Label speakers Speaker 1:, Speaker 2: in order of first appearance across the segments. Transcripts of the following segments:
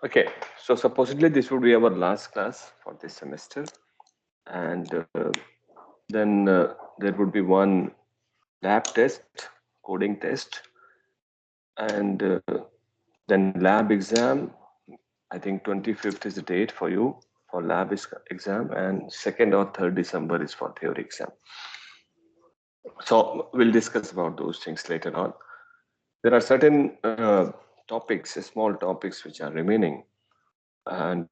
Speaker 1: Okay, so supposedly this would be our last class for this semester, and then there would be one lab test, coding test, and then lab exam. I think 25th is the date for you for exam, and 2nd or 3rd December is for theory exam. So we'll discuss about those things later on. There are certain topics, small topics, which are remaining, and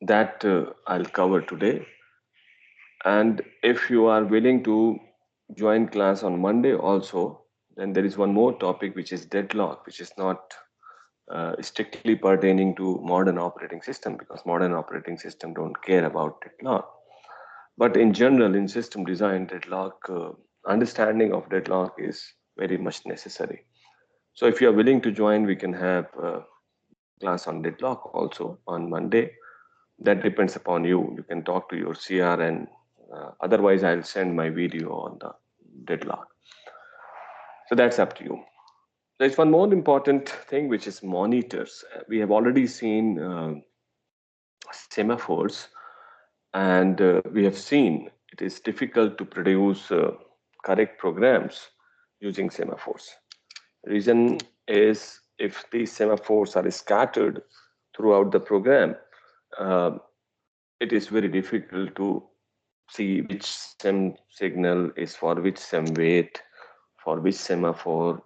Speaker 1: that I'll cover today. And if you are willing to join class on Monday also, then there is one more topic, which is deadlock, which is not strictly pertaining to modern operating system, because modern operating system don't care about deadlock. But in general, in system design, deadlock understanding of deadlock is very much necessary. So if you are willing to join, we can have class on deadlock also on Monday. That depends upon you. You can talk to your CR, and otherwise I'll send my video on the deadlock. So that's up to you. There's one more important thing, which is monitors. We have already seen semaphores, and we have seen it is difficult to produce correct programs using semaphores. Reason is, if these semaphores are scattered throughout the program, uh, it is very difficult to see which SEM signal is for which SEM weight, for which semaphore.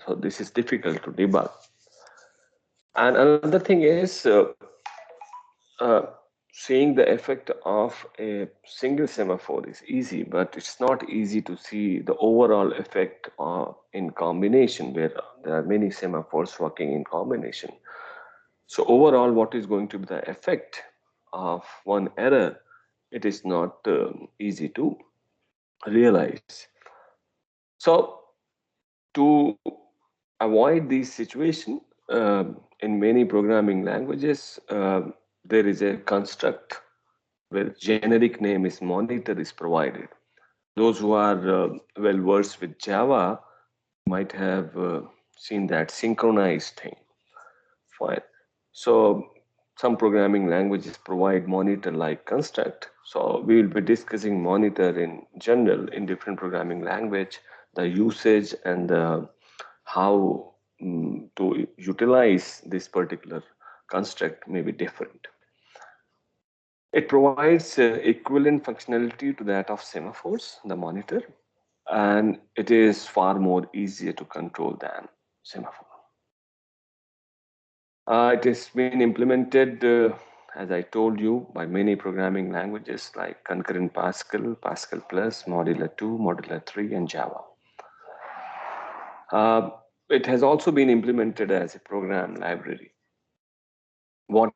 Speaker 1: So this is difficult to debug. And another thing is uh, seeing the effect of a single semaphore is easy, but it's not easy to see the overall effect in combination, where there are many semaphores working in combination. So overall, what is going to be the effect of one error? It is not easy to realize. So to avoid this situation, in many programming languages, there is a construct where generic name is monitor is provided. Those who are well versed with Java might have seen that synchronized thing. Fine. So some programming languages provide monitor like construct. So we will be discussing monitor in general in different programming language, the usage, and how to utilize this particular construct may be different. It provides equivalent functionality to that of semaphores, the monitor, and it is far more easier to control than semaphore. It has been implemented, as I told you, by many programming languages like concurrent Pascal, Pascal Plus, Modular 2, Modular 3, and Java. It has also been implemented as a program library. What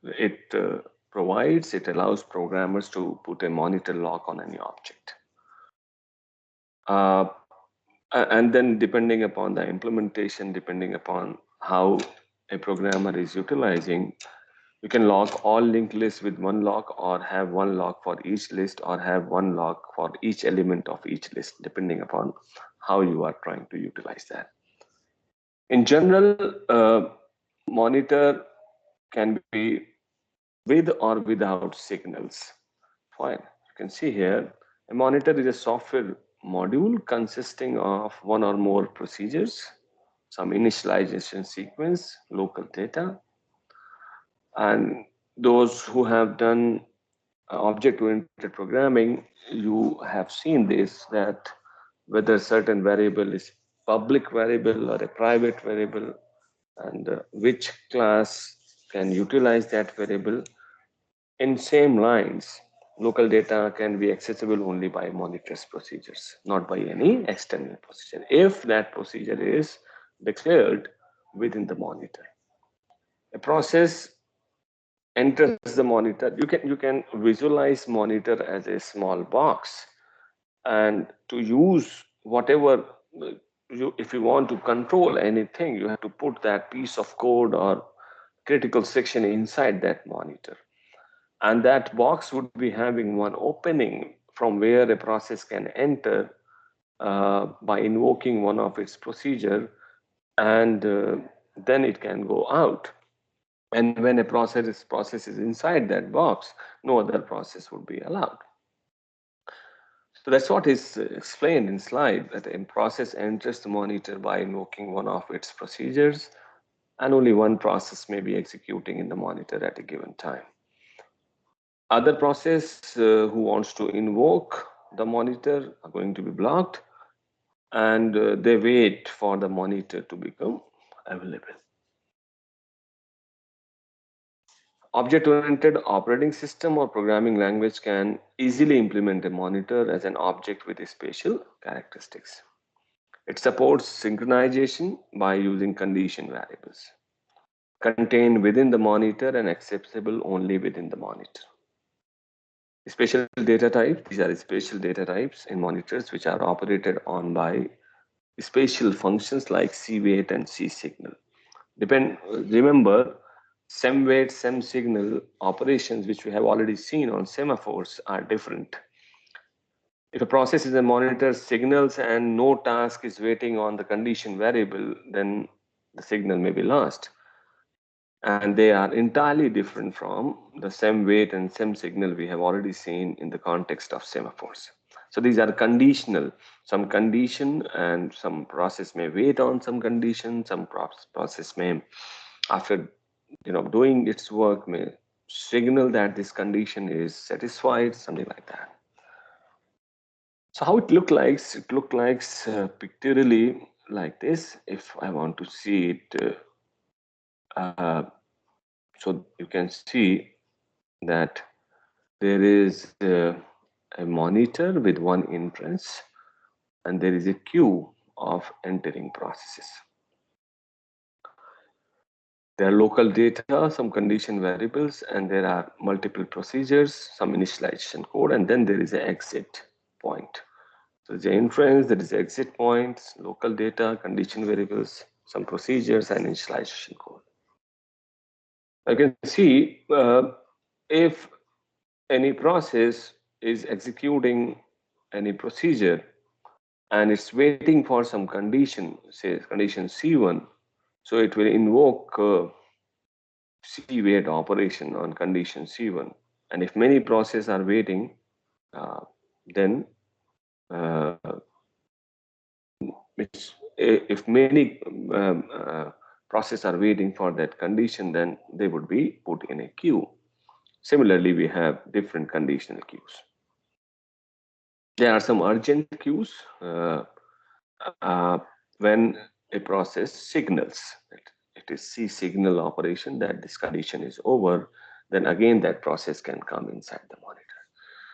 Speaker 1: it provides, it allows programmers to put a monitor lock on any object. And then depending upon the implementation, depending upon how a programmer is utilizing, you can lock all linked lists with one lock, or have one lock for each list, or have one lock for each element of each list, depending upon how you are trying to utilize that. In general, monitor can be with or without signals. Fine. You can see here, a monitor is a software module consisting of one or more procedures, some initialization sequence, local data, and those who have done object-oriented programming, you have seen this, that whether certain variable is public variable or a private variable, and which class can utilize that variable. In same lines, local data can be accessible only by monitor's procedures, not by any external procedure, if that procedure is declared within the monitor. A process enters the monitor. You can visualize monitor as a small box, and to use whatever if you want to control anything, you have to put that piece of code or critical section inside that monitor, and that box would be having one opening from where a process can enter by invoking one of its procedure, and then it can go out. And when a process is inside that box, no other process would be allowed. So that's what is explained in slide, that a process enters the monitor by invoking one of its procedures, and only one process may be executing in the monitor at a given time. Other process who wants to invoke the monitor are going to be blocked, and they wait for the monitor to become available. Object-oriented operating system or programming language can easily implement a monitor as an object with spatial characteristics. It supports synchronization by using condition variables contained within the monitor and accessible only within the monitor. Spatial data types, these are spatial data types in monitors which are operated on by spatial functions like cwait and csignal. Remember, sem-wait, sem-signal operations which we have already seen on semaphores are different. If a process is a monitor signals and no task is waiting on the condition variable, then the signal may be lost. And they are entirely different from the sem-wait and sem-signal we have already seen in the context of semaphores. So these are conditional, some condition and some process may wait on some condition, some process may, after doing its work, may signal that this condition is satisfied, something like that. So how it look like? It look like pictorially like this. If I want to see it, so you can see that there is a monitor with one inference, and there is a queue of entering processes. There are local data, some condition variables, and there are multiple procedures, some initialization code, and then there is an exit point. So the inference, there is exit points, local data, condition variables, some procedures, and initialization code. I can see if any process is executing any procedure and it's waiting for some condition, say condition C1, so it will invoke C-wait operation on condition C1. And if many processes are waiting, then if many processes are waiting for that condition, then they would be put in a queue. Similarly, we have different conditional queues. There are some urgent queues when a process signals. It is C signal operation that this condition is over, then again that process can come inside the monitor.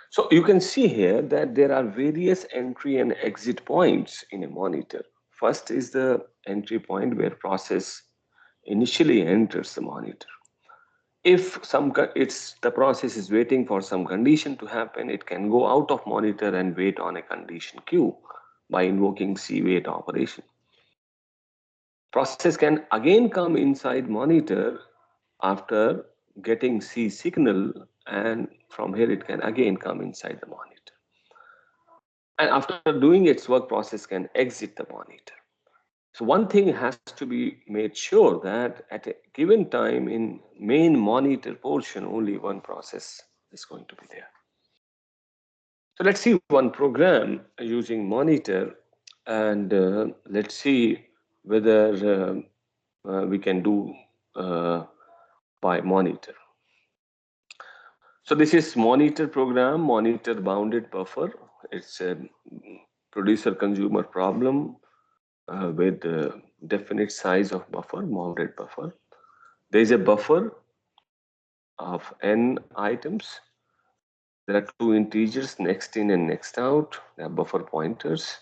Speaker 1: So you can see here that there are various entry and exit points in a monitor. First is the entry point where process initially enters the monitor. If the process is waiting for some condition to happen, it can go out of monitor and wait on a condition queue by invoking C-wait operation. Process can again come inside monitor after getting C signal, and from here it can again come inside the monitor. And after doing its work, process can exit the monitor. So one thing has to be made sure that at a given time in main monitor portion, only one process is going to be there. So let's see one program using monitor, and let's see whether we can do by monitor. So this is monitor program, monitor bounded buffer. It's a producer consumer problem with definite size of buffer, bounded buffer. There is a buffer of n items. There are two integers, next in and next out. They are buffer pointers.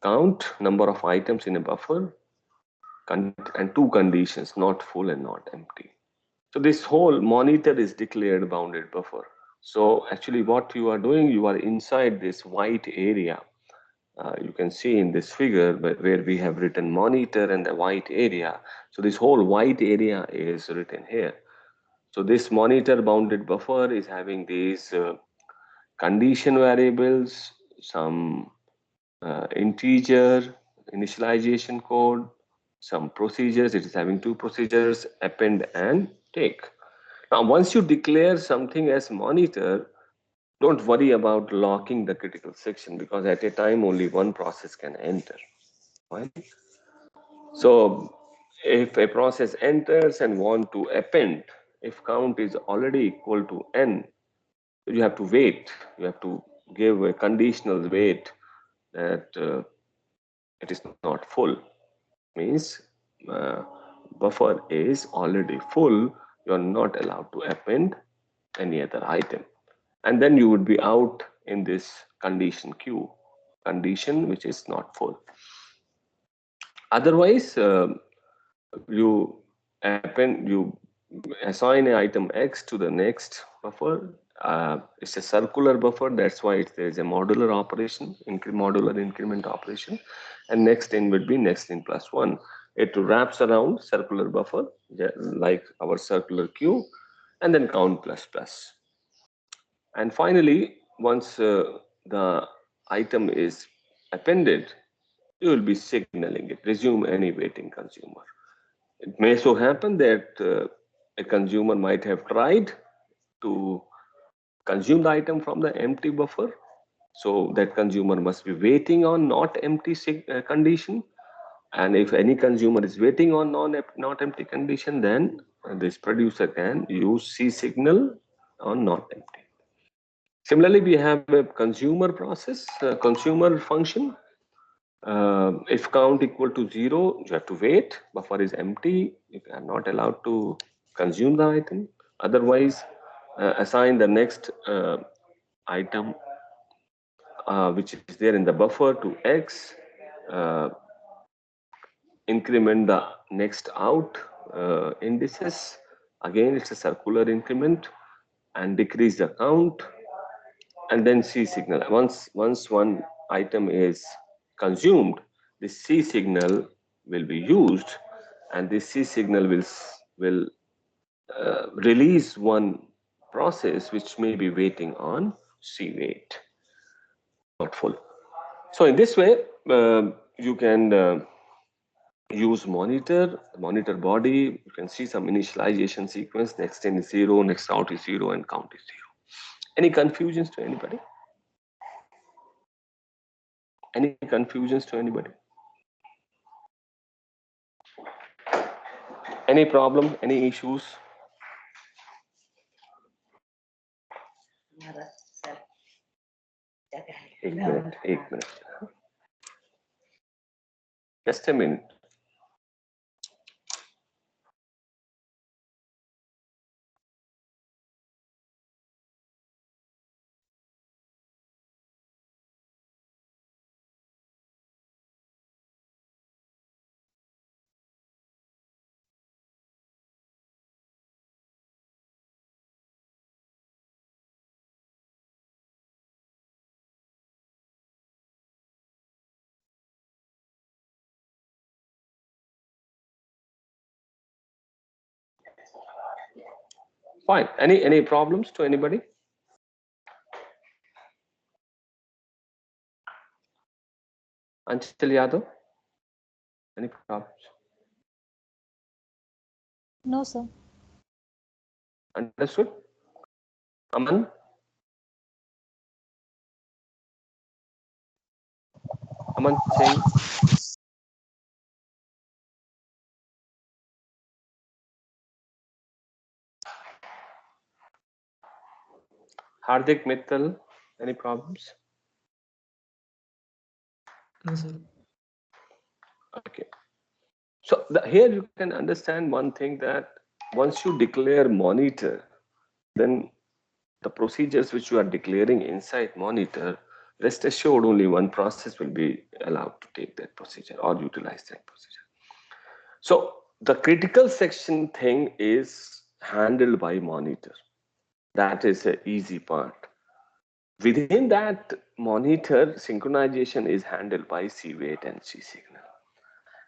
Speaker 1: Count number of items in a buffer, and two conditions, not full and not empty. So this whole monitor is declared bounded buffer. So actually what you are doing, you are inside this white area. You can see in this figure where we have written monitor and the white area. So this whole white area is written here. So this monitor bounded buffer is having these condition variables, some integer, initialization code, some procedures. It is having two procedures, append and take. Now, once you declare something as monitor, don't worry about locking the critical section, because at a time only one process can enter. Right? So if a process enters and want to append, if count is already equal to n, you have to wait. You have to give a conditional wait that it is not full. Means buffer is already full. You are not allowed to append any other item, and then you would be out in this condition queue, condition which is not full. Otherwise, you append, you assign an item X to the next buffer. It's a circular buffer, that's why there is a modular operation, modular increment operation, and next in would be next in plus one. It wraps around circular buffer like our circular queue, and then count plus plus. And finally, once the item is appended, you will be signaling it, resume any waiting consumer. It may so happen that a consumer might have tried to consume the item from the empty buffer. So that consumer must be waiting on not empty condition. And if any consumer is waiting on not empty condition, then this producer can use C signal on not empty. Similarly, we have a consumer process, consumer function. If count equal to 0, you have to wait. Buffer is empty. You are not allowed to consume the item. Otherwise, assign the next item which is there in the buffer to X. Increment the next out indices. Again, it's a circular increment, and decrease the count. And then C signal. Once one item is consumed, the C signal will be used, and this C signal will release one process which may be waiting on C wait, not full. So in this way, you can use monitor body. You can see some initialization sequence. Next in is 0, next out is 0, and count is 0. Any confusions to anybody? Any confusions to anybody? Any problem? Any issues? एक minute. Just a minute. Fine. Any problems to anybody? Anchal Yadav? Any problems?
Speaker 2: No, sir.
Speaker 1: Understood? Aman? Aman Singh? Hardik Mittal? Any problems?
Speaker 3: No, sir.
Speaker 1: Okay. So here you can understand one thing, that once you declare monitor, then the procedures which you are declaring inside monitor, rest assured only one process will be allowed to take that procedure or utilize that procedure. So the critical section thing is handled by monitor. That is an easy part. Within that monitor, synchronization is handled by C wait and C signal.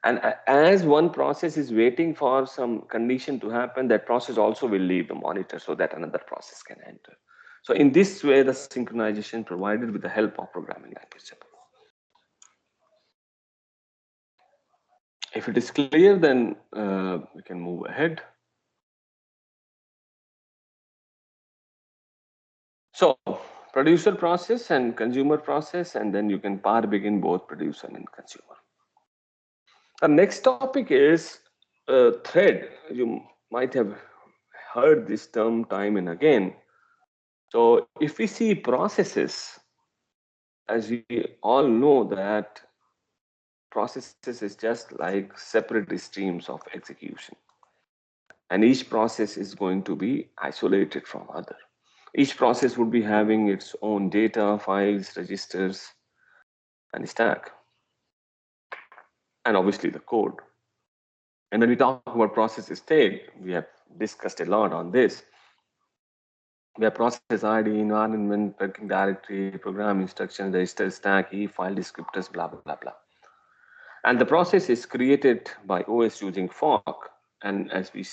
Speaker 1: And as one process is waiting for some condition to happen, that process also will leave the monitor so that another process can enter. So in this way, the synchronization provided with the help of programming language. If it is clear, then we can move ahead. So producer process and consumer process, and then you can begin both producer and consumer. The next topic is thread. You might have heard this term time and again. So if we see processes, as we all know that processes is just like separate streams of execution. And each process is going to be isolated from other. Each process would be having its own data, files, registers, and stack, and obviously the code. And when we talk about process state, we have discussed a lot on this. We have process ID, environment, working directory, program instruction, register, stack, file descriptors, blah, blah, blah, blah. And the process is created by OS using fork. And as we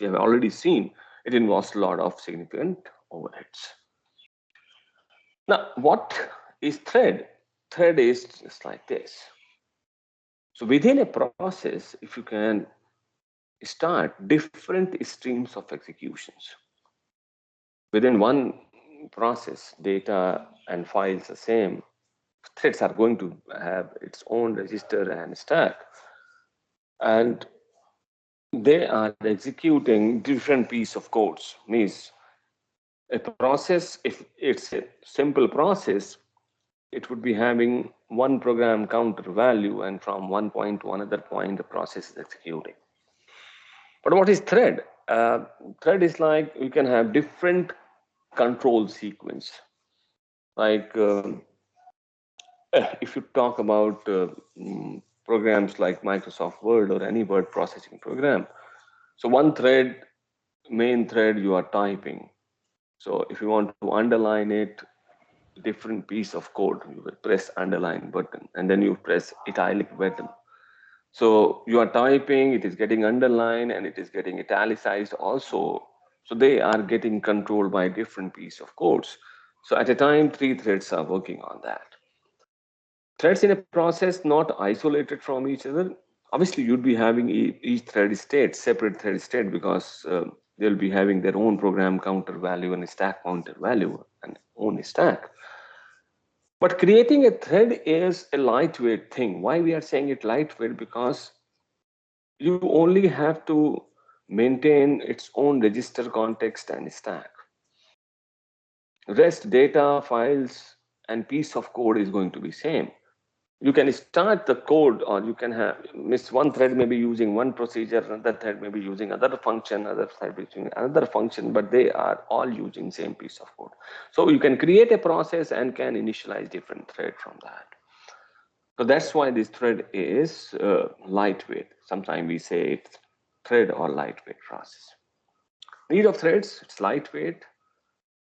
Speaker 1: have already seen, it involves a lot of significant overheads. Now, what is thread? Thread is just like this. So within a process, if you can start different streams of executions. Within one process, data and files are same. Threads are going to have its own register and stack. And they are executing different piece of codes. Means a process, if it's a simple process, it would be having one program counter value, and from one point to another point, the process is executing. But what is thread? Thread is like you can have different control sequence. Like if you talk about programs like Microsoft Word or any word processing program, so one thread, main thread, you are typing. So if you want to underline it, different piece of code, you will press underline button, and then you press italic button. So you are typing, it is getting underlined, and it is getting italicized also. So they are getting controlled by different piece of codes. So at a time, 3 threads are working on that. Threads in a process not isolated from each other. Obviously, you'd be having each thread state, separate thread state, because they'll be having their own program counter value and stack counter value and own stack. But creating a thread is a lightweight thing. Why we are saying it lightweight? Because you only have to maintain its own register, context, and stack. Rest data, files, and piece of code is going to be same. You can start the code, or you can have one thread may be using one procedure, another thread may be using another function, another thread using another function, but they are all using same piece of code. So you can create a process and can initialize different thread from that. So that's why this thread is lightweight. Sometimes we say it's thread or lightweight process. Need of threads, it's lightweight.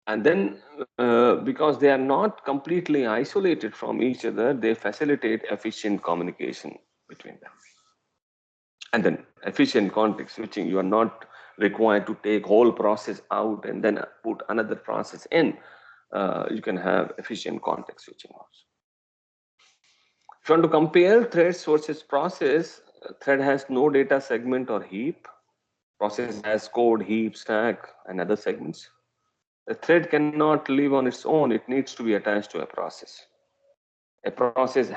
Speaker 1: And then because they are not completely isolated from each other, they facilitate efficient communication between them. And then efficient context switching, you are not required to take whole process out and then put another process in. You can have efficient context switching also. If you want to compare threads versus process, thread has no data segment or heap. Process has code, heap, stack, and other segments. A thread cannot live on its own. It needs to be attached to a process. A process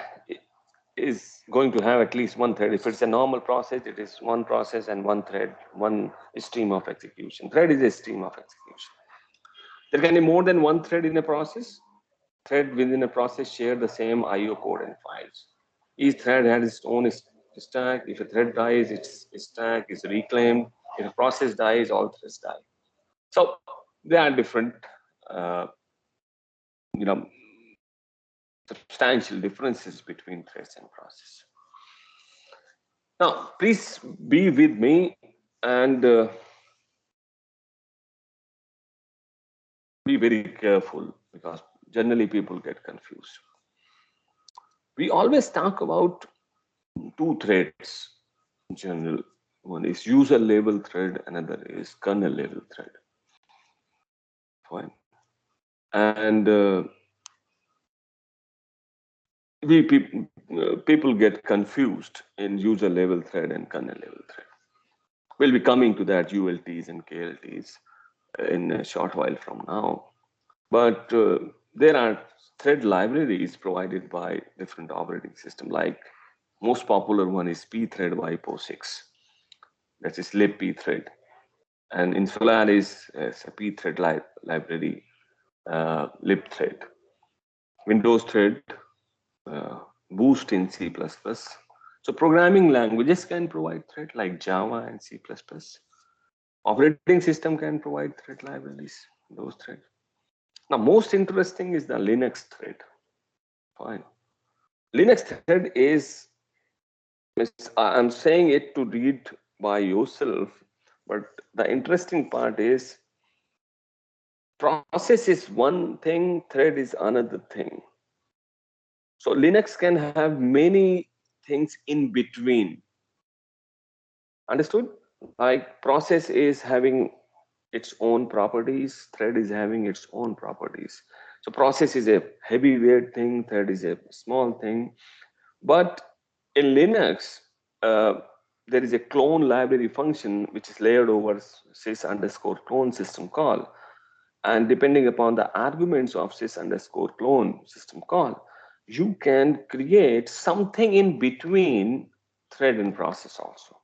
Speaker 1: is going to have at least one thread. If it's a normal process, it is one process and one thread, one stream of execution. Thread is a stream of execution. There can be more than one thread in a process. Thread within a process share the same IO code and files. Each thread has its own stack. If a thread dies, its stack is reclaimed. If a process dies, all threads die. So there are different, substantial differences between threads and process. Now, please be with me and be very careful, because generally people get confused. We always talk about two threads in general. One is user level thread, another is kernel level thread. Fine. And people get confused in user level thread and kernel level thread. We'll be coming to that ULTs and KLTs in a short while from now. But there are thread libraries provided by different operating systems. Like most popular one is pthread by POSIX. That is libpthread. And in Solaris, it's a pthread library, libthread. Windows thread, boost in C++. So programming languages can provide thread like Java and C++. Operating system can provide thread libraries, those threads. Now, most interesting is the Linux thread. Fine. Linux thread is, I'm saying it to read by yourself, but the interesting part is process is one thing, thread is another thing. So Linux can have many things in between. Understood? Like process is having its own properties, thread is having its own properties. So process is a heavyweight thing, thread is a small thing. But in Linux, there is a clone library function which is layered over sys underscore clone system call. And depending upon the arguments of sys underscore clone system call, you can create something in between thread and process also,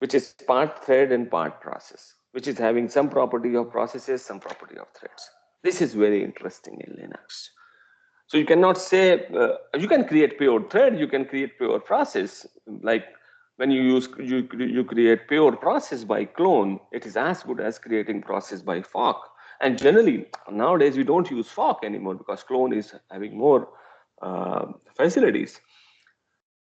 Speaker 1: which is part thread and part process, which is having some property of processes, some property of threads. This is very interesting in Linux. So you cannot say, you can create pure thread, you can create pure process. Like when you create pure process by clone, it is as good as creating process by fork. And generally, nowadays we don't use fork anymore because clone is having more facilities.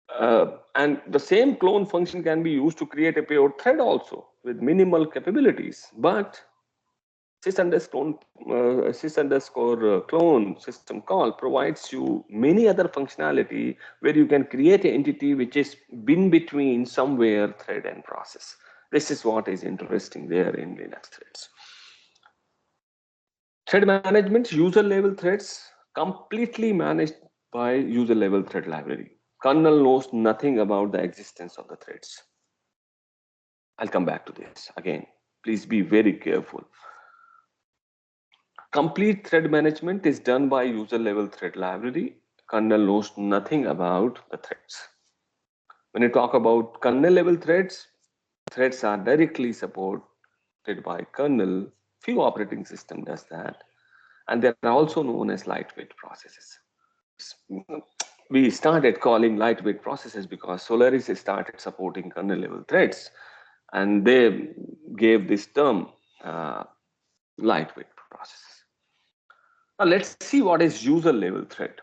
Speaker 1: And the same clone function can be used to create a pure thread also with minimal capabilities. But sys underscore clone system call provides you many other functionality where you can create an entity which is in between somewhere thread and process. This is what is interesting there in Linux threads. Thread management, user level threads completely managed by user level thread library. Kernel knows nothing about the existence of the threads. I'll come back to this again. Please be very careful. Complete thread management is done by user level thread library. Kernel knows nothing about the threads. When you talk about kernel level threads, threads are directly supported by kernel. Few operating system does that. And they are also known as lightweight processes. We started calling lightweight processes because Solaris started supporting kernel level threads. And they gave this term lightweight processes. Now let's see what is user level thread.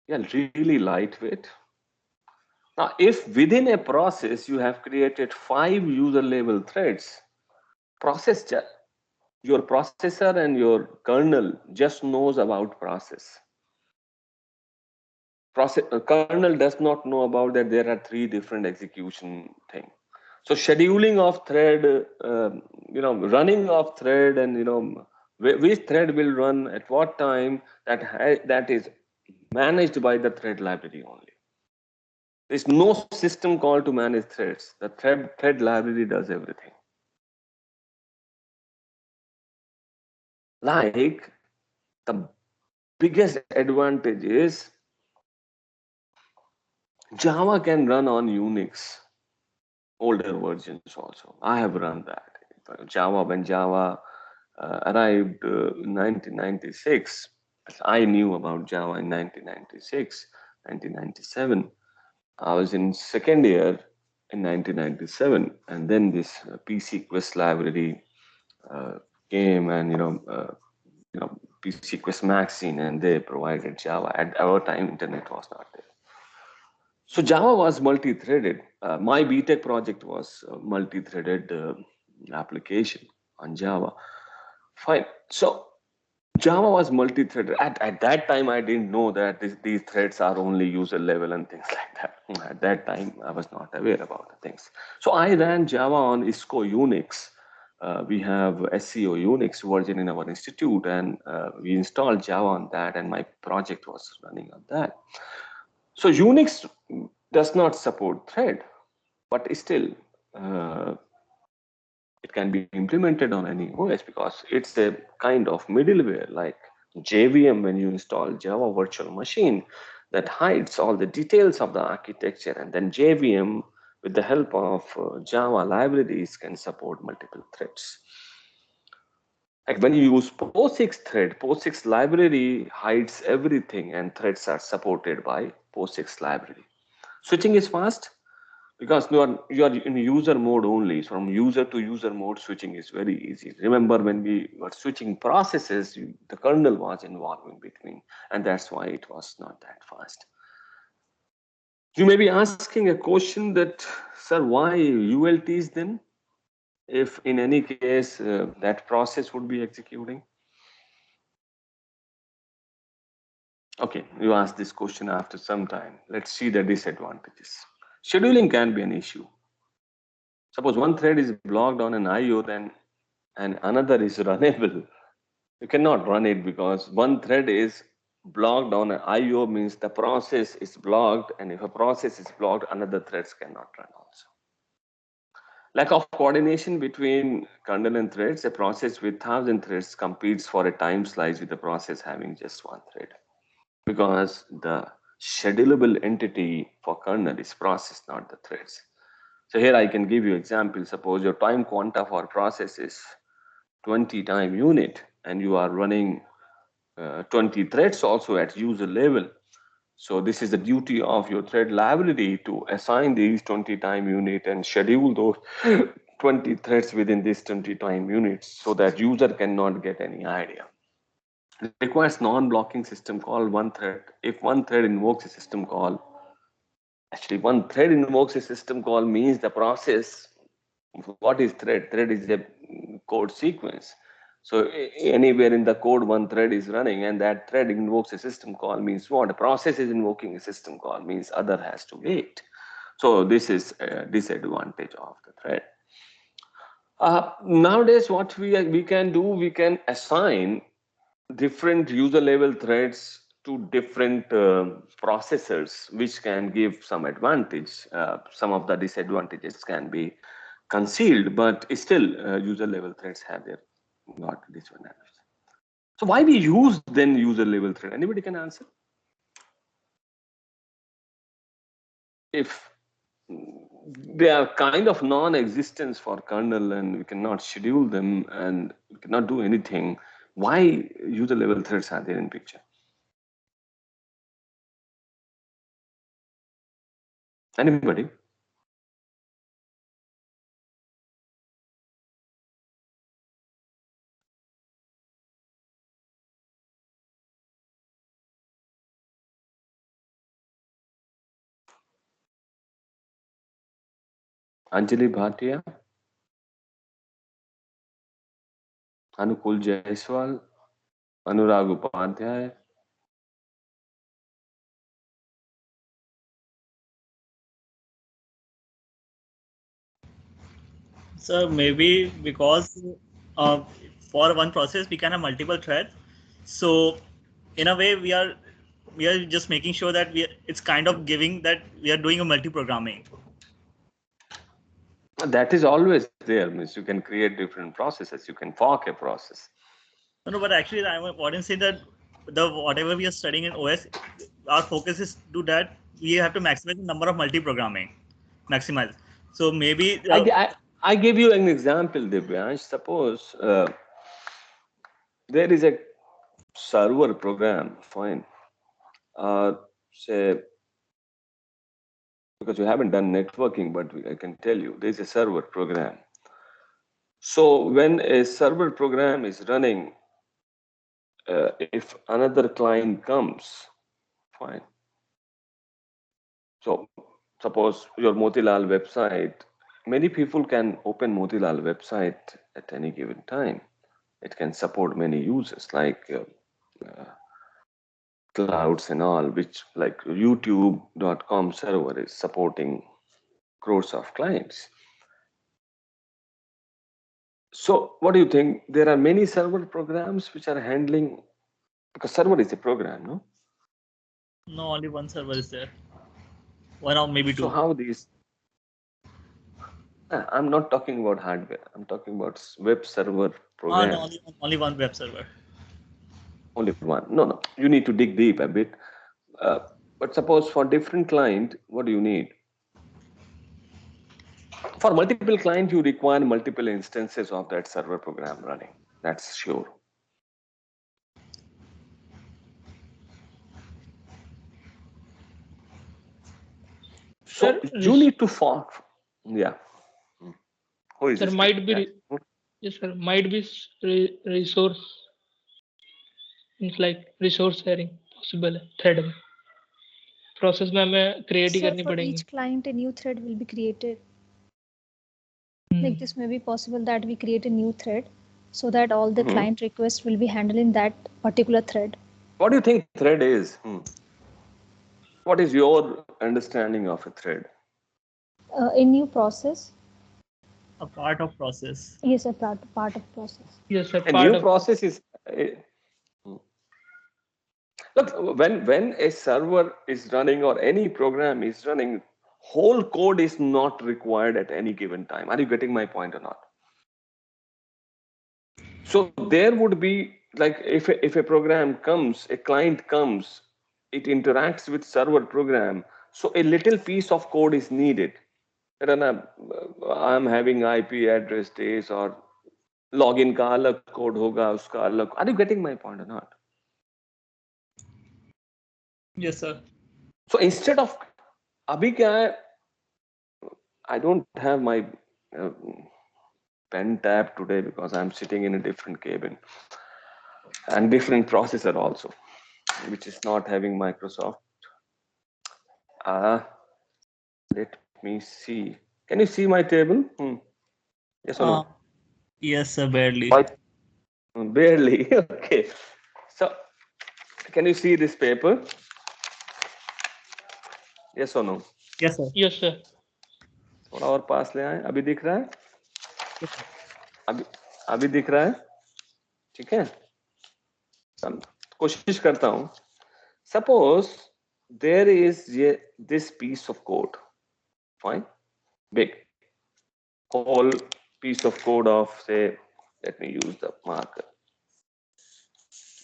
Speaker 1: Yeah, really lightweight. Now, if within a process you have created 5 user level threads, your processor and your kernel just knows about process. Kernel does not know about that there are 3 different execution things. So scheduling of thread, running of thread, and which thread will run at what time, that is managed by the thread library only. There's no system call to manage threads. The thread library does everything. Like the biggest advantage is Java can run on Unix, older versions also. I have run that. When Java arrived in 1996, I knew about Java in 1996, 1997. I was in second year in 1997, and then this PC Quest library came, and PC Quest Maxine, and they provided Java. At our time, internet was not there. So Java was multi-threaded. My B.Tech project was a multi-threaded application on Java. Fine. So Java was multi-threaded. At that time, I didn't know that these threads are only user level and things like that. At that time, I was not aware about the things. So I ran Java on ISCO Unix we have SEO Unix version in our institute, and we installed Java on that, and my project was running on that. So Unix does not support thread, but still it can be implemented on any OS because it's a kind of middleware like JVM. When you install Java virtual machine, that hides all the details of the architecture, and then JVM with the help of Java libraries can support multiple threads. Like when you use POSIX thread, POSIX library hides everything and threads are supported by POSIX library. Switching is fast because you are in user mode only. So from user to user mode, switching is very easy. Remember when we were switching processes, the kernel was involved in between, and that's why it was not that fast. You may be asking a question that, sir, why ULTs then? If in any case that process would be executing? Okay, you asked this question after some time. Let's see the disadvantages. Scheduling can be an issue. Suppose one thread is blocked on an IO, then and another is runnable. You cannot run it because one thread is blocked on an IO means the process is blocked, and if a process is blocked, another threads cannot run also. Lack of coordination between kernel and threads. A process with 1,000 threads competes for a time slice with a process having just one thread, because the schedulable entity for kernel is process, not the threads. So here I can give you example. Suppose your time quanta for process is 20 time unit, and you are running 20 threads also at user level. So this is the duty of your thread library to assign these 20 time unit and schedule those 20 threads within this 20 time units so that user cannot get any idea. It requires non-blocking system call one thread. If one thread invokes a system call, actually one thread invokes a system call means the process, what is thread? Thread is a code sequence. So anywhere in the code, one thread is running, and that thread invokes a system call means what? A process is invoking a system call means other has to wait. So this is a disadvantage of the thread. Nowadays, what we can do, we can assign different user level threads to different processors, which can give some advantage. Some of the disadvantages can be concealed, but still user level threads have their not disadvantages. So why we use then user level thread? Anybody can answer? If they are kind of non-existence for kernel and we cannot schedule them and we cannot do anything, why user level threads are there in picture? Anybody? Anjali Bhatia, Anukul Jaiswal, Anurag Upadhyay.
Speaker 2: So maybe because uh, for one process we can have multiple threads. So in a way we are just making sure that it's kind of giving that we are doing a multi-programming.
Speaker 1: That is always there. Means you can create different processes. You can fork a process.
Speaker 2: No, but actually I wouldn't say that the whatever we are studying in OS, our focus is to that we have to maximize the number of multi-programming, maximize. So maybe
Speaker 1: I give you an example, Divyansh. Suppose there is a server program, fine. Say, because you haven't done networking, but I can tell you there's a server program. So when a server program is running, if another client comes, fine. So suppose your Motilal website, many people can open Motilal website at any given time. It can support many users like clouds and all, which like youtube.com server is supporting crores of clients. So what do you think? There are many server programs which are handling, because server is a program, no?
Speaker 2: No, only one server is there. One or maybe
Speaker 1: So
Speaker 2: two.
Speaker 1: how these? I'm not talking about hardware. I'm talking about web server
Speaker 2: Oh, no,
Speaker 1: program.
Speaker 2: only one web server.
Speaker 1: Only one. No, no. You need to dig deep a bit. Uh, but suppose for different client, what do you need? For multiple client, you require multiple instances of that server program running. That's sure.
Speaker 3: Sir,
Speaker 1: So you need to fork. Yeah. Who is
Speaker 3: sir
Speaker 1: speaking?
Speaker 3: might be
Speaker 1: Yeah.
Speaker 3: yes, sir, might be resource, means like resource sharing possible है thread में. Process में हमें create ही
Speaker 4: So
Speaker 3: करनी
Speaker 4: for
Speaker 3: पड़ेंगी.
Speaker 4: each client, a new thread will be created.
Speaker 3: Hmm.
Speaker 4: Like this may be possible that we create a new thread so that all the
Speaker 1: Mhm.
Speaker 4: client requests will be handled in that particular thread.
Speaker 1: What do you think thread is? What is your understanding of a thread?
Speaker 4: A new process.
Speaker 2: A part of process.
Speaker 4: Yes, a part of process.
Speaker 3: Yes, sir.
Speaker 1: A
Speaker 3: Part
Speaker 1: new
Speaker 3: of
Speaker 1: process is. Look, when a server is running or any program is running, whole code is not required at any given time. Are you getting my point or not? So there would be, like, if a program comes, a client comes, it interacts with server program. So a little piece of code is needed. I don't know, I'm having IP address days or login का अलग code होगा उसका अलग. Are you getting my point or not?
Speaker 2: Yes, sir.
Speaker 1: So instead of अभी क्या है, I don't have my uh, pen tab today because I'm sitting in a different cabin and different processor also, which is not having Microsoft. Let me see. Can you see my table? Yes or no?
Speaker 2: Yes, sir, barely.
Speaker 1: Barely. Okay. So can you see this paper? Yes or no?
Speaker 2: Yes, sir.
Speaker 3: yes, sir.
Speaker 1: थोड़ा और पास ले आए. अभी दिख रहा है? अभी अभी दिख रहा है? ठीक है? कोशिश करता हूँ. Suppose there is this piece of code. Fine. Big. Whole piece of code of, say, let me use the marker.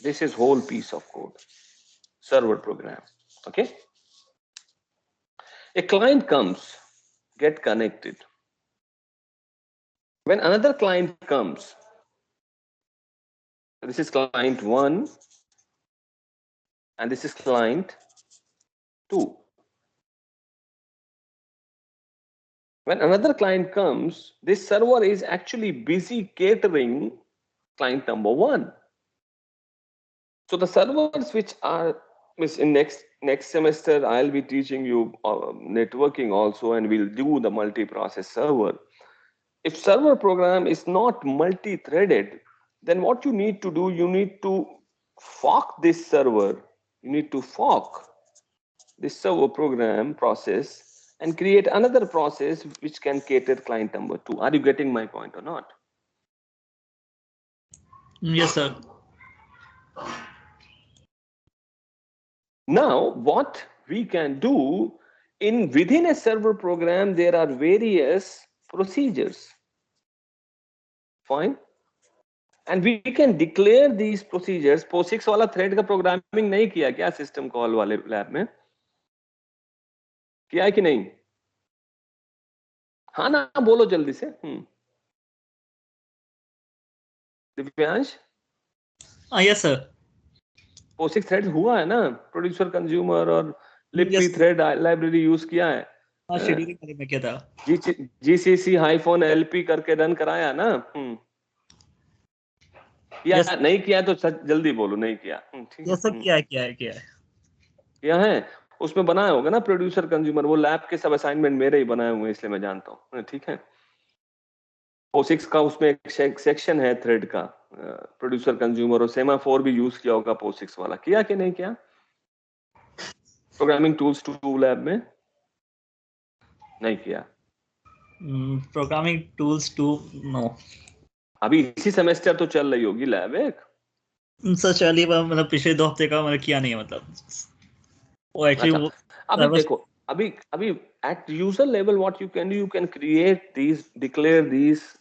Speaker 1: This is whole piece of code. Server program. Okay. A client comes, get connected. When another client comes, this is client 1 and this is client 2. When another client comes, this server is actually busy catering client number 1. So the servers which are in next semester, I'll be teaching you networking also, and we'll do the multi-process server. If server program is not multi-threaded, then what you need to do, you need to fork this server. You need to fork this server program process and create another process which can cater client number 2. Are you getting my point or not?
Speaker 2: Yes, sir.
Speaker 1: Now, what we can do, within a server program, there are various procedures. Fine. And we can declare these procedures. POSIX वाला thread का programming नहीं किया क्या system call वाले lab में? किया है कि नहीं? हाँ ना, बोलो जल्दी से. Divyansh?
Speaker 2: Yes, sir.
Speaker 1: POSIX thread हुआ है ना? Producer, consumer और lippy
Speaker 2: Yes.
Speaker 1: thread library use किया है.
Speaker 2: हाँ, शेड्यूलिंग वाले में क्या था?
Speaker 1: GCC-LP करके रन कराया ना? किया
Speaker 2: Yes.
Speaker 1: नहीं किया तो जल्दी बोलो नहीं किया. ठीक है.
Speaker 2: Yes, sir, किया है.
Speaker 1: किया है. उसमें बनाया होगा ना प्रोड्यूसर कंज्यूमर. वो लैब के सब असाइनमेंट मेरे ही बनाए हुए हैं इसलिए मैं जानता हूँ. ठीक है. POSIX का उसमें एक सेक्शन है थ्रेड का, प्रोड्यूसर कंज्यूमर और सेमाफोर भी यूज किया होगा POSIX वाला. किया कि नहीं किया? प्रोग्रामिंग टूल्स 2 लैब में नहीं किया.
Speaker 2: Programming tools 2, no.
Speaker 1: अभी इसी सेमेस्टर तो चल रही होगी लैब एक।
Speaker 2: सर चलिए, मतलब पिछले 2 हफ्ते का मतलब किया नहीं है, मतलब वो एक्चुअली
Speaker 1: अच्छा,
Speaker 2: वो
Speaker 1: अभी देखो, अभी अभी at user level what you can create these, declare these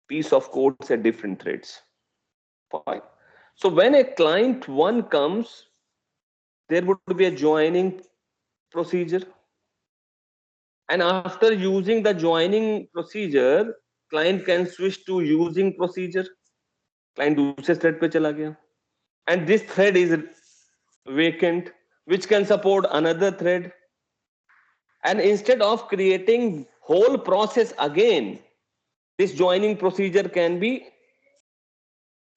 Speaker 1: piece of codes at different threads. Fine. So when a client one comes, there would be a joining procedure, and after using the joining procedure, client can switch to using procedure. Client दूसरे thread पे चला गया, and this thread is vacant, which can support another thread. And instead of creating whole process again, this joining procedure can be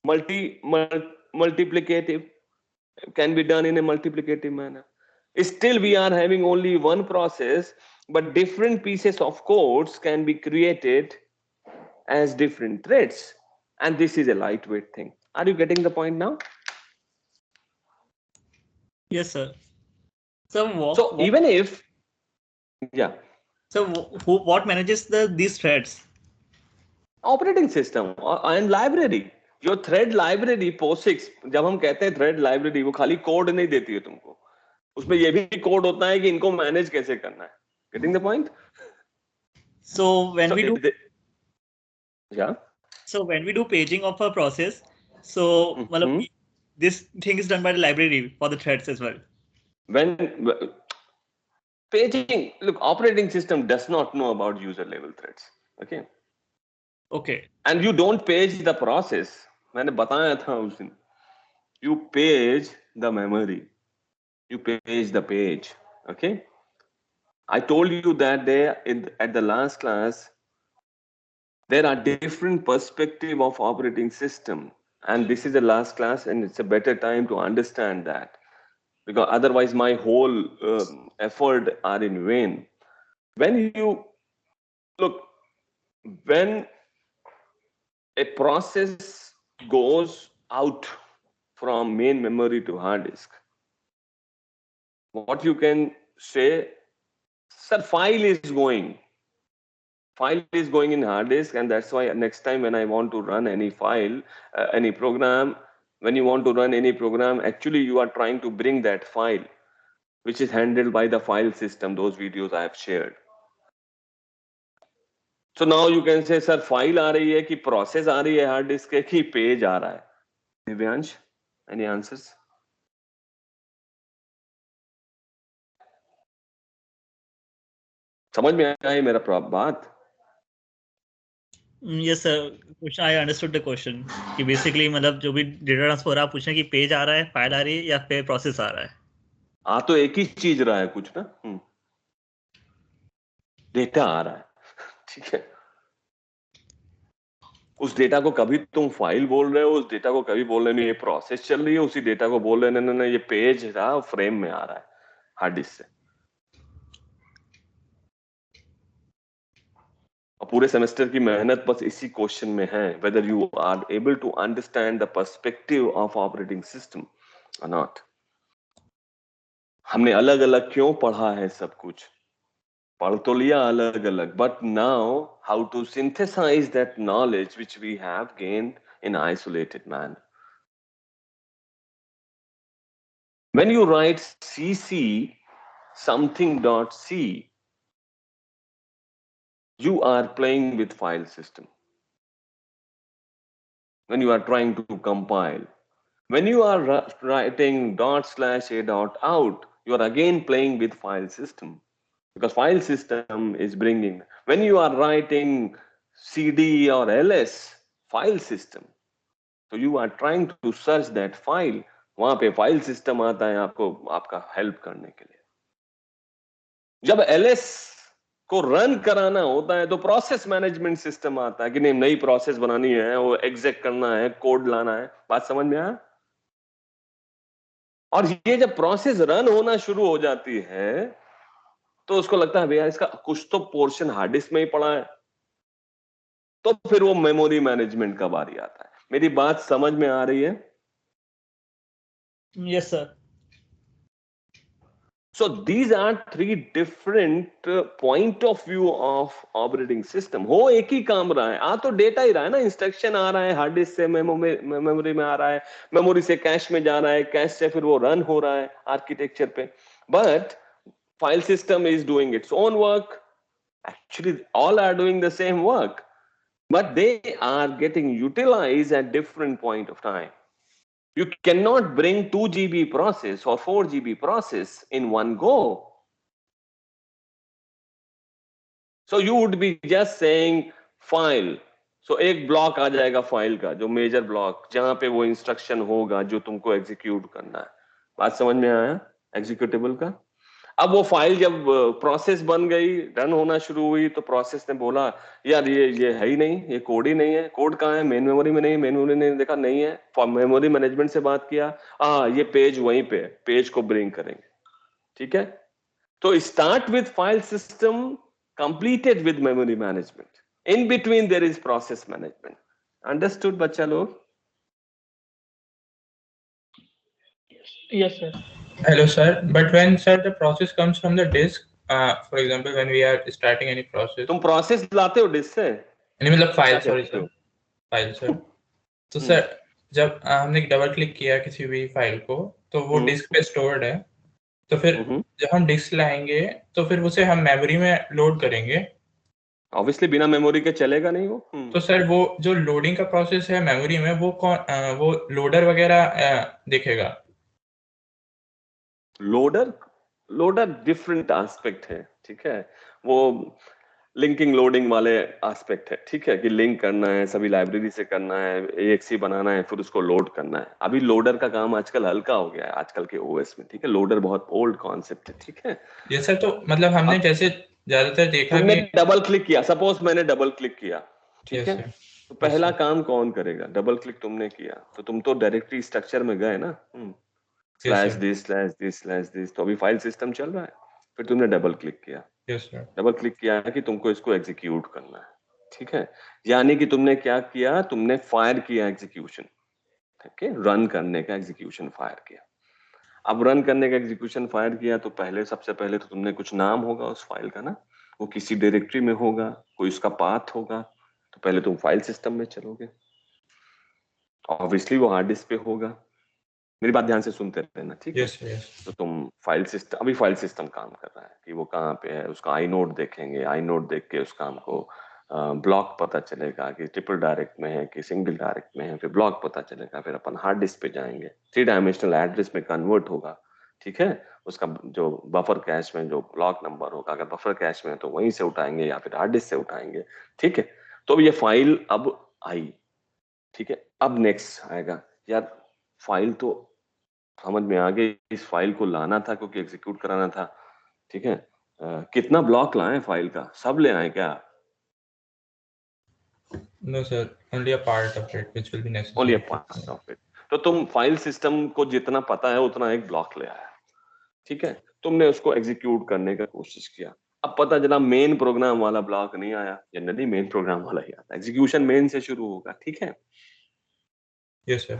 Speaker 1: multiplicative, can be done in a multiplicative manner. Still we are having only one process, but different pieces of codes can be created as different threads, and this is a lightweight thing. Are you getting the point now?
Speaker 2: yes sir. So
Speaker 1: So even if, yeah,
Speaker 2: so what manages these threads?
Speaker 1: Operating system and library, जो thread library POSIX, जब हम कहते हैं thread library, वो खाली code नहीं देती है तुमको, उसमें ये भी कोड होता है कि इनको मैनेज कैसे करना है. Getting the point?
Speaker 2: So when we do
Speaker 1: या
Speaker 2: so when we do paging of a process, so मतलब this thing is done by the library for the threads as well.
Speaker 1: when paging, look, operating system does not know about user level threads, okay, and you don't page the process. मैंने बताया था उस दिन, you page the memory, you page the page, okay. I told you that at the last class, there are different perspective of operating system, and this is the last class, and it's a better time to understand that, because otherwise my whole effort are in vain. When you look, when a process goes out from main memory to hard disk, what you can say, sir, file is going in hard disk, and that's why next time when I want to run any file, any program, when you want to run any program, actually you are trying to bring that file, which is handled by the file system, those videos I have shared. So now you can say, sir, file आ रही है कि process आ रही है hard disk के कि page आ रहा है? Divyansh, any answers? समझ में आई मेरा बात?
Speaker 2: Yes sir, question I understood the question कि basically मतलब जो भी डेटा ट्रांसफर आप पूछ रहे हैं कि पेज आ रहा है, फाइल आ रही है या फिर प्रोसेस आ रहा है.
Speaker 1: आ तो एक ही चीज रहा है कुछ ना, डेटा आ रहा है, ठीक है. उस डेटा को कभी तुम फाइल बोल रहे हो, उस डेटा को कभी बोल रहे हो ये प्रोसेस चल रही है, उसी डेटा को बोल रहे हैं नहीं ये पेज रहा फ्रेम में आ रहा है हार्ड डिस्क से. और पूरे सेमेस्टर की मेहनत बस इसी क्वेश्चन में है, whether you are able to understand the perspective of operating system or not. हमने अलग अलग क्यों पढ़ा है, सब कुछ पढ़ तो लिया अलग अलग, but now how to synthesize that knowledge which we have gained in isolated manner. When you write cc something.c, you are playing with file system. When you are trying to compile, when you are writing ./a.out, you are again playing with file system, because file system is bringing. When you are writing cd or ls, file system, so you are trying to search that file, वहां पे file system आता है आपको आपका help करने के लिए. जब ls को रन कराना होता है तो प्रोसेस मैनेजमेंट सिस्टम आता है कि नहीं, नई प्रोसेस बनानी है, वो एग्जेक्ट करना है, कोड लाना है. बात समझ में आया? और ये जब प्रोसेस रन होना शुरू हो जाती है तो उसको लगता है भैया इसका कुछ तो पोर्शन हार्ड डिस्क में ही पड़ा है, तो फिर वो मेमोरी मैनेजमेंट का बारी आता है. मेरी बात समझ में आ रही है?
Speaker 2: Yes sir.
Speaker 1: So these are three different point of view of operating system. हो एक ही काम रहा है, आ तो डेटा ही रहा है ना, इंस्ट्रक्शन आ रहा है हार्ड डिस्क से मेमोरी में आ रहा है, मेमोरी से कैश में जा रहा है, कैश से फिर वो रन हो रहा है आर्किटेक्चर पे. But file system is doing its own work. Actually, all are doing the same work, but they are getting utilized at different point of time. You cannot bring 2 GB process or 4 GB process in one go. So you would be just saying file. So एक block आ जाएगा file का, जो major block, जहां पे वो instruction होगा जो तुमको एग्जीक्यूट करना है. बात समझ में आया एग्जीक्यूटेबल का? अब वो फाइल जब प्रोसेस बन गई, रन होना शुरू हुई, तो प्रोसेस ने बोला यार ये है ही नहीं, ये कोड ही नहीं है. कोड कहाँ है? मेन मेमोरी में नहीं. मेन मेमोरी ने देखा नहीं है, मेमोरी मैनेजमेंट से बात किया, ये पेज वहीं पे है, पेज को ब्रिंग करेंगे. ठीक है, तो start with file system, completed with memory management. In between their is process management. Understood बच्चा लोग?
Speaker 3: Yes, sir.
Speaker 5: Hello, sir. But when, sir, the process comes from the disk, for example, when we are starting any process,
Speaker 1: तुम process लाते हो disc से?
Speaker 5: नहीं मतलब file,
Speaker 1: क्या
Speaker 5: sorry
Speaker 1: कहते हो?
Speaker 5: Sir, file sir. तो सर जब हमने डबल क्लिक किया किसी भी फाइल को, तो वो डिस्क पे स्टोर्ड है, तो फिर जब हम डिस्क लाएंगे तो फिर उसे हम मेमोरी में लोड करेंगे.
Speaker 1: ऑब्वियसली बिना मेमोरी के चलेगा नहीं वो.
Speaker 5: तो सर वो जो लोडिंग का प्रोसेस है मेमोरी में, वो कौन वो लोडर वगैरह देखेगा?
Speaker 1: लोडर डिफरेंट एस्पेक्ट है. ठीक है, वो लिंकिंग लोडिंग वाले एस्पेक्ट है. ठीक है, कि लिंक करना है, सभी लाइब्रेरी से करना है, AXE बनाना है, फिर उसको लोड करना है. अभी लोडर का काम आजकल हल्का हो गया है आजकल के OS में. ठीक है, लोडर बहुत ओल्ड कॉन्सेप्ट है. ठीक है,
Speaker 5: ये सर तो मतलब हमने जैसे ज्यादातर देखा
Speaker 1: तुमने
Speaker 5: कि
Speaker 1: डबल क्लिक किया, सपोज मैंने डबल क्लिक किया. ठीक है,
Speaker 5: sir.
Speaker 1: तो पहला काम कौन करेगा? डबल क्लिक तुमने किया तो तुम तो डायरेक्टरी स्ट्रक्चर में गए ना, slash this slash this slash this. तो अभी फाइल सिस्टम चल रहा है, फिर तुमने डबल क्लिक किया. डबल क्लिक किया है कि तुमको इसको एग्जीक्यूट करना है. ठीक है, यानी कि तुमने क्या किया? तुमने फायर किया एग्जीक्यूशन. ठीक है, रन करने का एग्जीक्यूशन फायर किया. अब रन करने का एग्जीक्यूशन फायर किया तो पहले, सबसे पहले तो तुमने कुछ नाम होगा उस फाइल का ना, वो किसी डायरेक्टरी में होगा, कोई उसका पाथ होगा. तो पहले तुम फाइल सिस्टम में चलोगे, ऑब्वियसली वो हार्ड डिस्क पे होगा. मेरी बात ध्यान से सुनते रहना. ठीक है, तो तुम फाइल सिस्टम, अभी फाइल सिस्टम काम कर रहा है कि वो कहाँ पे है, उसका आई नोड देखेंगे. आई नोड देख के उस काम को ब्लॉक पता चलेगा कि ट्रिपल डायरेक्ट में है कि सिंगल डायरेक्ट में है. फिर ब्लॉक पता चलेगा, फिर अपन हार्ड डिस्क पे जाएंगे, 3 डायमेंशनल एड्रेस में कन्वर्ट होगा. ठीक है, उसका जो बफर कैश में जो ब्लॉक नंबर होगा, अगर बफर कैश में है तो वहीं से उठाएंगे या फिर हार्ड डिस्क से उठाएंगे. ठीक है, तो ये फाइल अब आई. ठीक है, अब नेक्स्ट आएगा, यार फाइल तो समझ में आ गई, इस फाइल को लाना था क्योंकि एग्जीक्यूट कराना था. ठीक है, कितना ब्लॉक लाएं फाइल का? सब ले आए क्या?
Speaker 5: No sir, only a part of it which will be necessary.
Speaker 1: Only a part of it. तो तुम फाइल सिस्टम को जितना पता है उतना एक ब्लॉक ले आया. ठीक है, तुमने उसको एग्जीक्यूट करने का कोशिश किया. अब पता चला मेन प्रोग्राम वाला ब्लॉक नहीं आया. जनरली मेन प्रोग्राम वाला ही आता है, एग्जीक्यूशन मेन से शुरू होगा. ठीक है,
Speaker 5: Yes sir.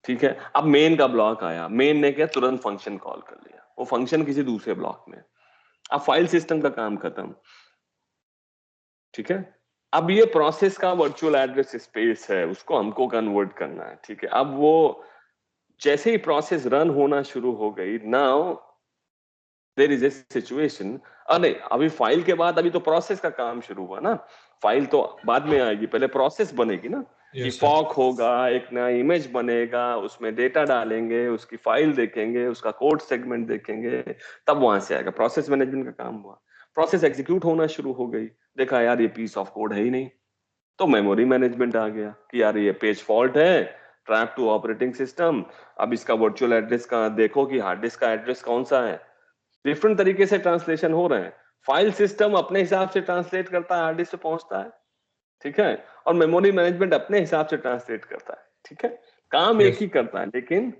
Speaker 1: ठीक है, अब मेन का ब्लॉक आया, मेन ने क्या, तुरंत फंक्शन कॉल कर लिया, वो फंक्शन किसी दूसरे ब्लॉक में. अब फाइल सिस्टम का काम खत्म. ठीक है, अब ये प्रोसेस का वर्चुअल एड्रेस स्पेस है, उसको हमको कन्वर्ट करना है. ठीक है, अब वो जैसे ही प्रोसेस रन होना शुरू हो गई, now there is a situation. अरे अभी फाइल के बाद अभी तो प्रोसेस का काम शुरू हुआ ना, फाइल तो बाद में आएगी, पहले प्रोसेस बनेगी ना. कि फॉक होगा, एक नया इमेज बनेगा, उसमें डेटा डालेंगे, उसकी फाइल देखेंगे, उसका कोड सेगमेंट देखेंगे, तब वहां से आएगा. प्रोसेस मैनेजमेंट का काम हुआ. प्रोसेस एग्जीक्यूट होना शुरू हो गई, देखा यार ये पीस ऑफ कोड है ही नहीं, तो मेमोरी मैनेजमेंट आ गया कि यार ये पेज फॉल्ट है, ट्रैप टू ऑपरेटिंग सिस्टम. अब इसका वर्चुअल एड्रेस का देखो कि हार्ड डिस्क का एड्रेस कौन सा है. डिफरेंट तरीके से ट्रांसलेशन हो रहे हैं. फाइल सिस्टम अपने हिसाब से ट्रांसलेट करता है, हार्ड डिस्क से पहुंचता है. ठीक है, और मेमोरी मैनेजमेंट अपने हिसाब से ट्रांसलेट करता है. ठीक है, काम एक ही करता है लेकिन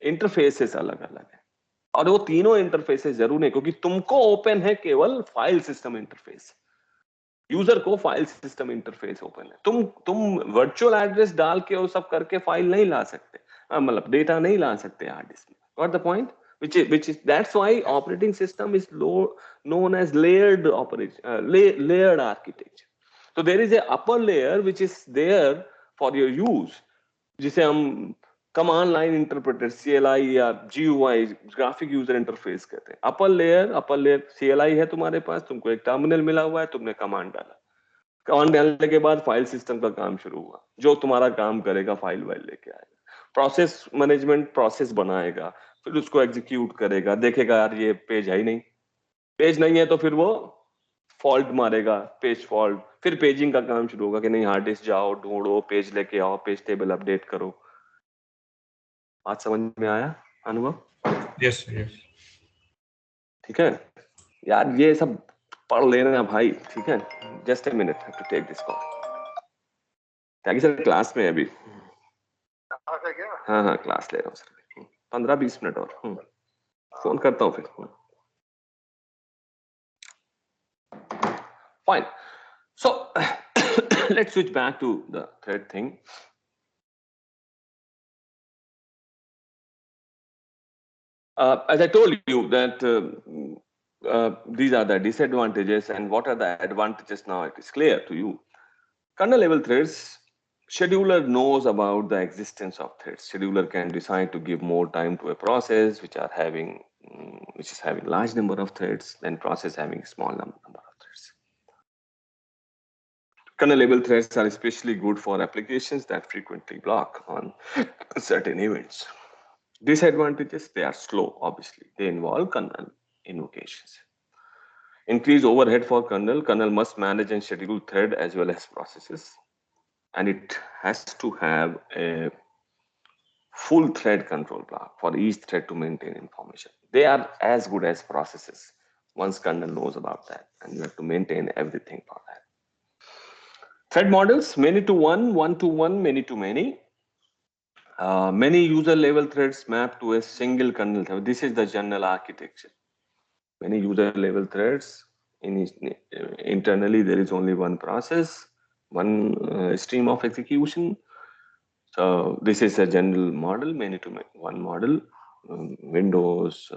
Speaker 1: इंटरफेसेस अलग अलग है. और वो तीनों इंटरफेसेस जरूर है क्योंकि तुमको ओपन है केवल फाइल सिस्टम इंटरफेस, यूजर को फाइल सिस्टम इंटरफेस ओपन है. तुम वर्चुअल एड्रेस डाल के वो सब करके फाइल नहीं ला सकते, मतलब डेटा नहीं ला सकते हार्ड डिस्क में. Got the point? which is that's why operating system is known as layered operation, layered architecture. So there is a upper layer which is there for your use, जिसे हम command line interpreter CLI या GUI graphic user interface कहते हैं. Upper layer CLI है तुम्हारे पास, तुमको एक terminal मिला हुआ है, तुमने कमांड डाला. कमांड डालने के बाद फाइल सिस्टम का काम शुरू हुआ, जो तुम्हारा काम करेगा फाइल वाइल लेके आएगा. प्रोसेस मैनेजमेंट प्रोसेस बनाएगा, फिर उसको एग्जीक्यूट करेगा, देखेगा यार ये पेज है ही नहीं, पेज नहीं है तो फिर वो फॉल्ट मारेगा, पेज फॉल्ट, फिर पेजिंग का काम शुरू होगा कि नहीं हार्ड डिस्क जाओ, ढूंढो, पेज लेके आओ, पेज टेबल अपडेट करो. बात समझ में आया अनुभव?
Speaker 5: Yes yes.
Speaker 1: ठीक है यार, ये सब पढ़ लेना भाई, ठीक है. Just a minute to take this call. ताकि सर क्लास में अभी. हाँ क्लास ले रहा हूँ सर, 15-20 मिनट और. फोन करता हूँ फिर. Fine. So let's switch back to the third thing. As I told you that these are the disadvantages, and what are the advantages now, it is clear to you. Kernel level threads, scheduler knows about the existence of threads. Scheduler can decide to give more time to a process which is having large number of threads than process having small number of threads. Kernel level threads are especially good for applications that frequently block on certain events. Disadvantages, they are slow, obviously. They involve kernel invocations. Increase overhead for kernel. Kernel must manage and schedule thread as well as processes. And it has to have a full thread control block for each thread to maintain information. They are as good as processes once kernel knows about that. And you have to maintain everything for that. Thread models, many to one, one to one, many to many. Many user level threads map to a single kernel thread. This is the general architecture. Many user level threads, internally there is only one process, one stream of execution. So this is a general model, many to one model. Windows,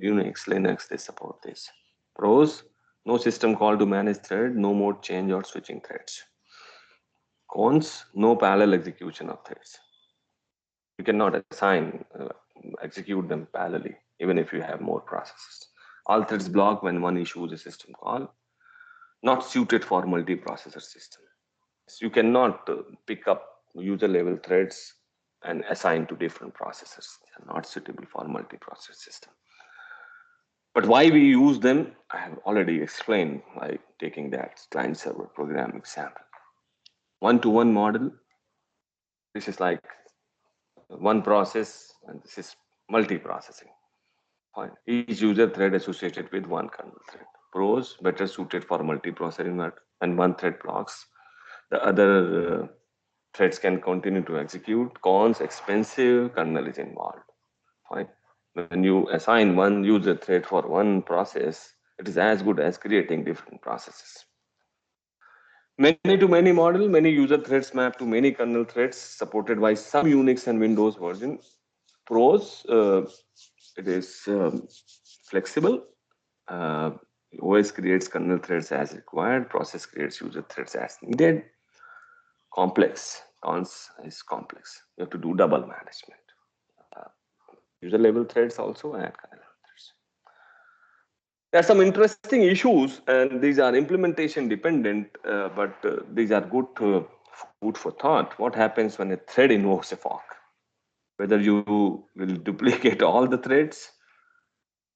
Speaker 1: Unix, Linux, they support this. Pros, no system call to manage thread, no mode change or switching threads. Cons, no parallel execution of threads. You cannot assign, execute them parallelly, even if you have more processes. All threads block when one issues a system call. Not suited for multiprocessor system. So you cannot pick up user level threads and assign to different processors. They are not suitable for multiprocessor system. But why we use them, I have already explained by taking that client server program example. One-to-one model. This is like one process, and this is multiprocessing. Fine. Each user thread associated with one kernel thread. Pros, better suited for multiprocessing and one thread blocks. The other threads can continue to execute. Cons, expensive, kernel is involved. Fine. When you assign one user thread for one process, it is as good as creating different processes. Many-to-many model, many user threads map to many kernel threads supported by some Unix and Windows versions. Pros, it is flexible. OS creates kernel threads as required. Process creates user threads as needed. Complex. Cons is complex. You have to do double management. User level threads also and kernel level threads. There are some interesting issues, and these are implementation dependent, but these are good food for thought. What happens when a thread invokes a fork? Whether you will duplicate all the threads,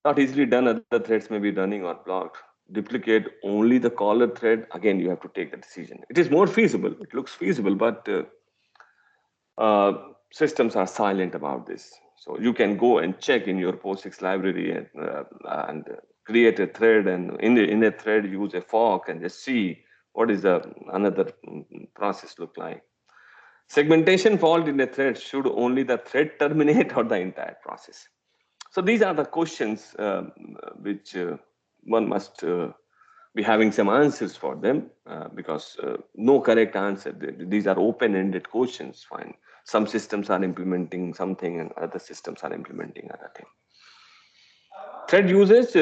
Speaker 1: not easily done, other threads may be running or blocked. Duplicate only the caller thread, again, you have to take the decision. It is more feasible, it looks feasible, but systems are silent about this. So you can go and check in your POSIX library and create a thread, and in a thread use a fork and just see what is another process look like. Segmentation fault in a thread, should only the thread terminate or the entire process? So these are the questions which one must be having some answers for them, because no correct answer. These are open-ended questions. Fine. Some systems are implementing something and other systems are implementing other thing. Thread usage,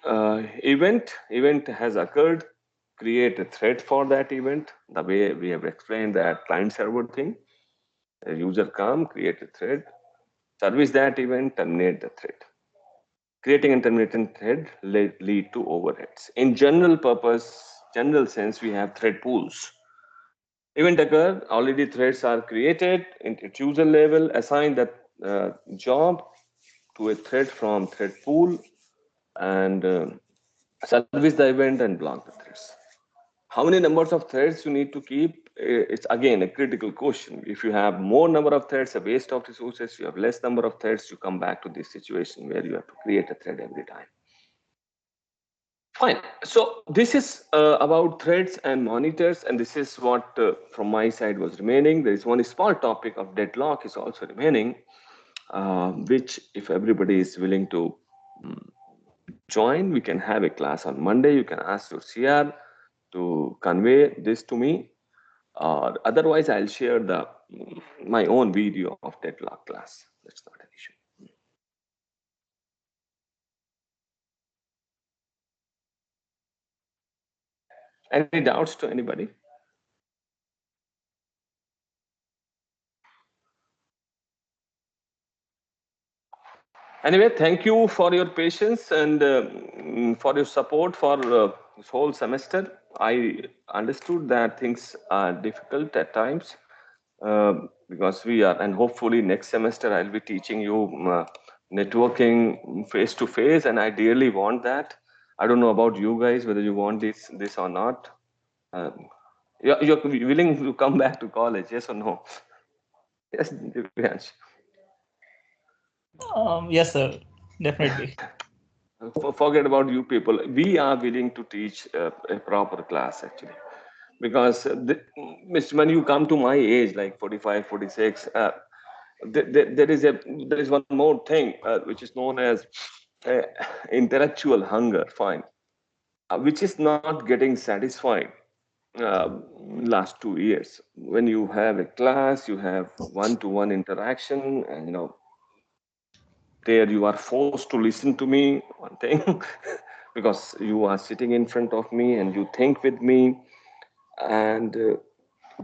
Speaker 1: event has occurred, create a thread for that event, the way we have explained that client server thing. A user come, create a thread, service that event, terminate the thread. Creating and terminating thread lead to overheads. In general sense, we have thread pools. Event occur, already threads are created at user level, assign that job to a thread from thread pool, and service the event and block the threads. How many numbers of threads you need to keep? It's again a critical question. If you have more number of threads, a waste of resources. You have less number of threads, you come back to this situation where you have to create a thread every time. Fine. So this is about threads and monitors, and this is what from my side was remaining. There is one small topic of deadlock is also remaining, which if everybody is willing to join, we can have a class on Monday. You can ask your CR to convey this to me. Otherwise, I'll share my own video of deadlock class. That's not an issue. Any doubts to anybody? Anyway, thank you for your patience and for your support for this whole semester. I understood that things are difficult at times because we are, and hopefully next semester I'll be teaching you networking face to face, and I dearly want that. I don't know about you guys whether you want this or not. You're willing to come back to college, yes or no? Yes, Divyansh.
Speaker 2: Yes, sir. Definitely.
Speaker 1: Forget about you people. We are willing to teach a proper class actually, because when you come to my age, like 45, 46, there is one more thing which is known as intellectual hunger. Fine, which is not getting satisfied last 2 years. When you have a class, you have one-to-one interaction, and there you are forced to listen to me, one thing, because you are sitting in front of me and you think with me, and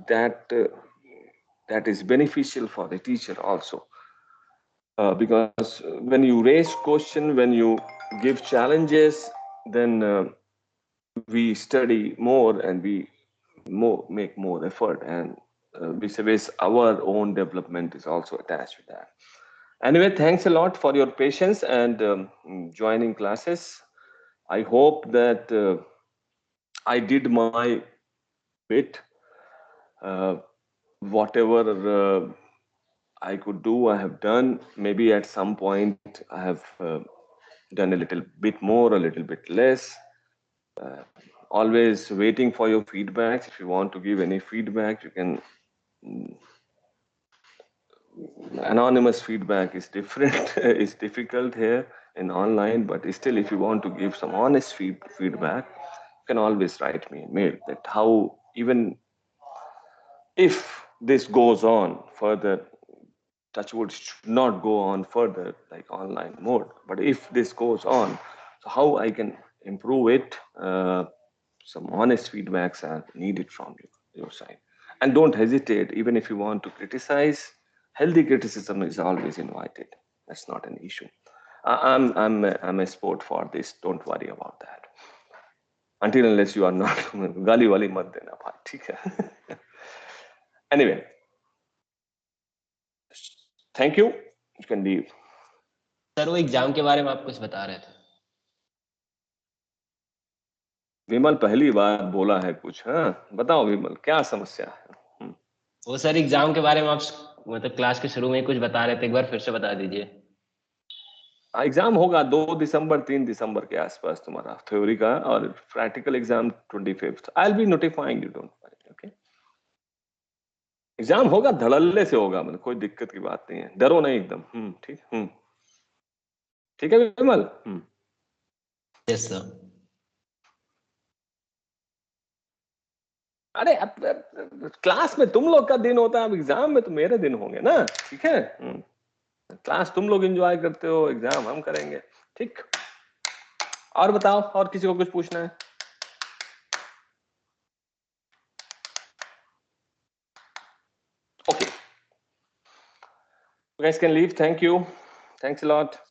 Speaker 1: that is beneficial for the teacher also, because when you raise question, when you give challenges, then we study more and we make more effort, and besides our own development is also attached with that. Anyway, thanks a lot for your patience and joining classes. I hope that I did my bit. Whatever I could do, I have done. Maybe at some point I have done a little bit more, a little bit less. Always waiting for your feedbacks. If you want to give any feedback, you can. Anonymous feedback is different. It's difficult here in online, but still, if you want to give some honest feedback, you can always write me a mail that how, even if this goes on further, touchwood should not go on further like online mode, but if this goes on, so how I can improve it, some honest feedbacks are needed from your side. And don't hesitate, even if you want to criticize, healthy criticism is always invited. That's not an issue. I'm a sport for this. Don't worry about that. Until unless you are not gali wali mat dena bhai, theek hai? Anyway, thank you. You can leave.
Speaker 6: Sir वो exam के बारे में आप कुछ बता रहे थे.
Speaker 1: विमल पहली बार बोला है कुछ. हाँ, बताओ विमल, क्या समस्या है?
Speaker 6: वो सर एग्जाम के बारे में आप मतलब क्लास के शुरू में कुछ बता रहे थे, एक बार फिर से बता दीजिए.
Speaker 1: एग्जाम होगा 2 दिसंबर 3 दिसंबर के आसपास तुम्हारा थ्योरी का, और practical exam 25th. I will be notifying you, don't worry. Okay, exam होगा, धड़ल्ले से होगा, मतलब कोई दिक्कत की बात नहीं है, डरो नहीं एकदम. ठीक. ठीक है विमल.
Speaker 6: Yes sir.
Speaker 1: अरे क्लास में तुम लोग का दिन होता है, अब एग्जाम में तो मेरे दिन होंगे ना. ठीक है, क्लास तुम लोग एंजॉय करते हो, एग्जाम हम करेंगे. ठीक. और बताओ, और किसी को कुछ पूछना है? Okay. You guys can leave. Thank you. Thanks a lot.